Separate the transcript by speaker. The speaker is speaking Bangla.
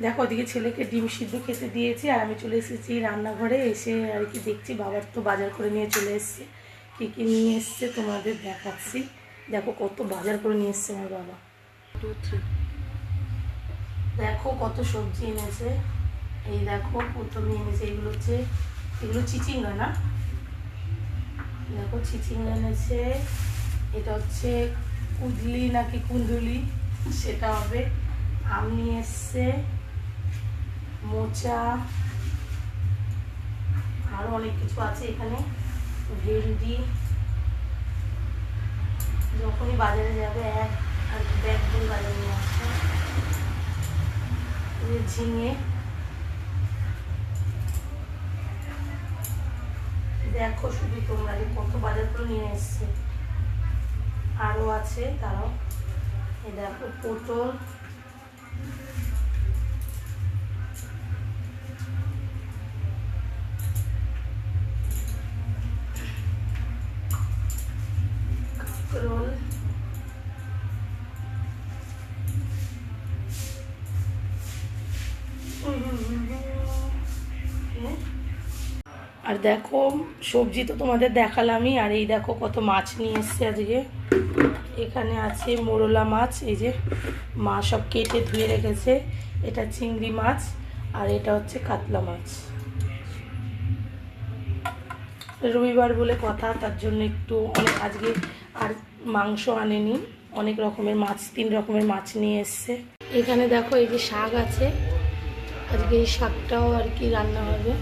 Speaker 1: দেখো ওদিকে ছেলেকে ডিম সিদ্ধ খেতে দিয়েছি আর আমি চলে এসেছি রান্নাঘরে। এসে আর কি দেখছি বাবার তো বাজার করে নিয়ে চলে এসছে। কী কী নিয়ে এসছে তোমাদের দেখাচ্ছি। দেখো কত বাজার করে নিয়ে এসছে আমার বাবা। 2 3 দেখো কত সবজি এনেছে। এই দেখো প্রথমে এনেছে এগুলো চিচিঙ্গা না, দেখো চিচিঙ্গা এনেছে। এটা হচ্ছে কুদলি নাকি কুন্দুলি সেটা হবে। আম নিয়ে এসছে, মোচা, আরও অনেক কিছু আছে এখানে। ভেন্ডি, যখনই বাজারে যাবে আর ব্যাগ দিয়ে বাজারে নিয়ে আসছে। ঝিঙে, দেখো শুধু তোমরা কত বাজার করে নিয়ে এসছে। আরও আছে তারাও। এ দেখো পটল, কাঁকরোল, আর দেখো সবজি তো তোমাদের দেখালামই। আর এই দেখো কত মাছ নিয়ে এসছে আজকে। এখানে আছে মোরলা মাছ, এই যে মা সব কেটে ধুয়ে রেখেছে। এটা চিংড়ি মাছ আর এটা হচ্ছে কাতলা মাছ। রবিবার বলে কথা, তার জন্য একটু অনেক আজকে আর মাংস আনেনি, অনেক রকমের মাছ, 3 রকমের মাছ নিয়ে এসছে। এখানে দেখো এই যে শাক আছে, আজকে এই শাকটাও আর কি রান্না হবে।